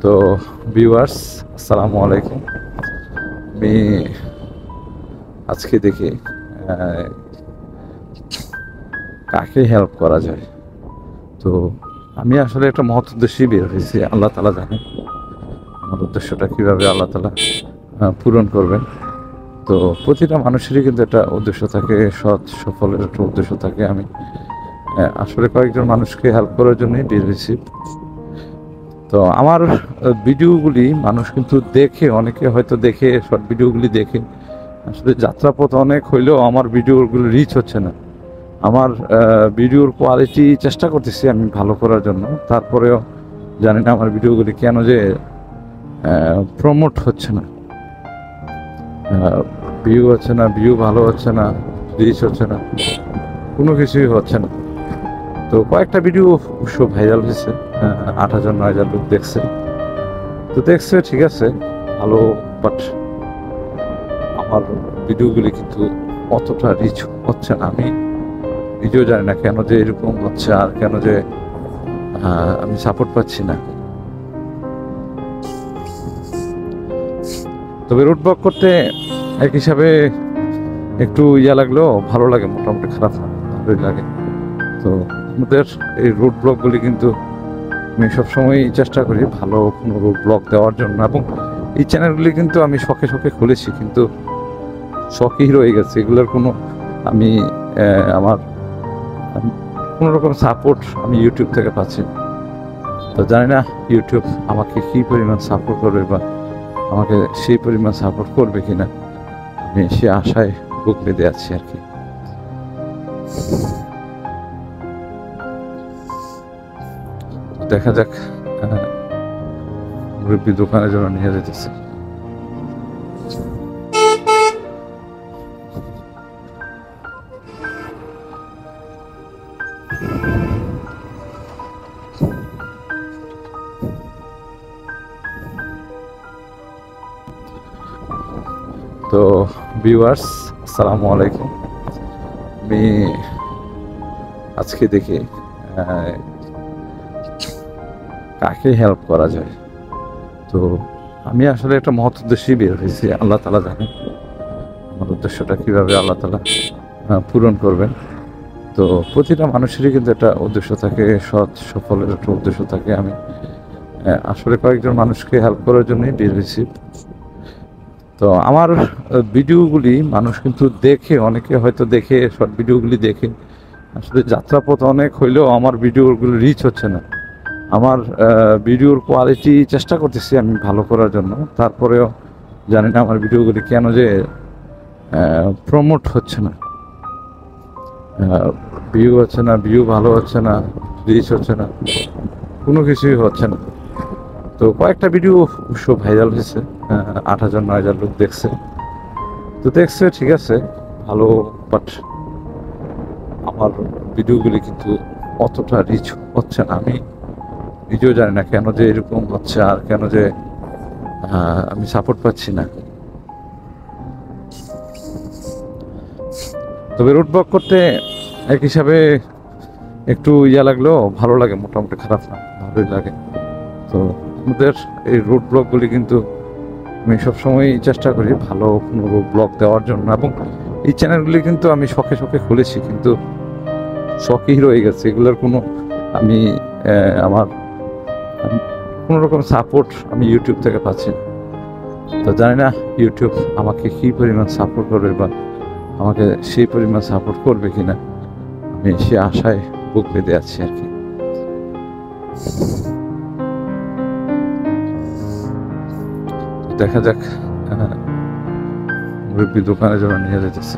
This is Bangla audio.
তো ভিউয়ার্স, আসসালামু আলাইকুম। আমি আজকে দেখি কাকে হেল্প করা যায়। তো আমি আসলে একটা মহৎ উদ্দেশ্যেই বের হয়েছি। আল্লাহ তালা জানেন আমার উদ্দেশ্যটা কীভাবে আল্লাহ তালা পূরণ করবেন। তো প্রতিটা মানুষেরই কিন্তু একটা উদ্দেশ্য থাকে, সৎ সফলের একটা উদ্দেশ্য থাকে। আমি আসলে কয়েকজন মানুষকে হেল্প করার জন্যই বের হয়েছি। তো আমার ভিডিওগুলি মানুষ কিন্তু দেখে, অনেকে হয়তো দেখে, শর্ট ভিডিওগুলি দেখে আসলে যাত্রাপথ অনেক হইলেও আমার ভিডিওগুলো রিচ হচ্ছে না। আমার ভিডিওর কোয়ালিটি চেষ্টা করতেছি আমি ভালো করার জন্য, তারপরেও জানি না আমার ভিডিওগুলি কেন যে প্রমোট হচ্ছে না, ভিউ হচ্ছে না, ভিউ ভালো হচ্ছে না, রিচ হচ্ছে না, কোনো কিছুই হচ্ছে না। তো কয়েকটা ভিডিও অবশ্য ভাইরাল হয়েছে, 8,000-9,000 লোক দেখছে। তো দেখছে, ঠিক আছে, ভালো, বাট আমার ভিডিওগুলি কিন্তু অতটা রিচ হচ্ছে না। আমি নিজেও জানি না কেন যে এরকম হচ্ছে, আর কেন যে আমি সাপোর্ট পাচ্ছি না। তবে রুট ব্লক করতে এক হিসাবে একটু লাগলেও ভালো লাগে, মোটামুটি খারাপ না, ভালোই লাগে। তো আমাদের এই রুট ব্লকগুলি কিন্তু আমি সবসময় চেষ্টা করি ভালো কোনো রুট ব্লক দেওয়ার জন্য, এবং এই চ্যানেলগুলি কিন্তু আমি শখে শখে খুলেছি, কিন্তু শখই রয়ে গেছে। এগুলোর কোনো আমি আমার কোনো রকম সাপোর্ট আমি ইউটিউব থেকে পাচ্ছি না। তো জানি না ইউটিউব আমাকে কী পরিমাণ সাপোর্ট করবে, বা আমাকে সেই পরিমাণ সাপোর্ট করবে কিনা, আমি সে আশায় বুক বেঁধে আছি আর কি। দেখা যাক, মুরব্বী দোকানের জন্য নিয়ে যেতেছে। তো ভিউয়ার্স, আসসালামু আলাইকুম। আমি আজকে দেখি কাকে হেল্প করা যায়। তো আমি আসলে একটা মহৎ উদ্দেশ্যেই বের হয়েছি। আল্লাহ তালা জানেন আমার উদ্দেশ্যটা কীভাবে আল্লাহ তালা পূরণ করবেন। তো প্রতিটা মানুষেরই কিন্তু একটা উদ্দেশ্য থাকে, সৎ সফলের একটা উদ্দেশ্য থাকে। আমি আসলে কয়েকজন মানুষকে হেল্প করার জন্যই বের হয়েছি। তো আমার ভিডিওগুলি মানুষ কিন্তু দেখে, অনেকে হয়তো দেখে, শর্ট ভিডিওগুলি দেখে আসলে যাত্রাপথ অনেক হইলেও আমার ভিডিওগুলো রিচ হচ্ছে না। আমার ভিডিওর কোয়ালিটি চেষ্টা করতেছি আমি ভালো করার জন্য, তারপরেও জানি না আমার ভিডিওগুলি কেন যে প্রমোট হচ্ছে না, ভিউ হচ্ছে না, ভিউ ভালো হচ্ছে না, রিচ হচ্ছে না, কোনো কিছুই হচ্ছে না। তো কয়েকটা ভিডিও অবশ্য ভাইরাল হয়েছে, 8,000-9,000 লোক দেখছে। তো দেখছে, ঠিক আছে, ভালো, বাট আমার ভিডিওগুলি কিন্তু অতটা রিচ হচ্ছে না। আমি নিজেও জানি না কেন যে এরকম হচ্ছে, আর কেন যে আমি সাপোর্ট পাচ্ছি না। তবে রুট ব্লক করতে এক হিসাবে একটু লাগলেও ভালো লাগে, মোটামুটি খারাপ না, ভালোই লাগে। তো আমাদের এই রুট ব্লকগুলি কিন্তু আমি সবসময় চেষ্টা করি ভালো কোনো রুট ব্লক দেওয়ার জন্য, এবং এই চ্যানেলগুলি কিন্তু আমি শখে শখে খুলেছি, কিন্তু শখই রয়ে গেছে। এগুলোর কোনো আমি আমার কোনো রকম সাপোর্ট আমি ইউটিউব থেকে পাচ্ছি না। তো জানি না ইউটিউব আমাকে কী পরিমাণ সাপোর্ট করবে, বা আমাকে সেই পরিমাণ সাপোর্ট করবে কিনা, আমি সে আশায় বুক বেঁধে আছি আর কি। দেখা যাক, মুরব্বী দোকানের জন্য নিয়ে যেতেছে।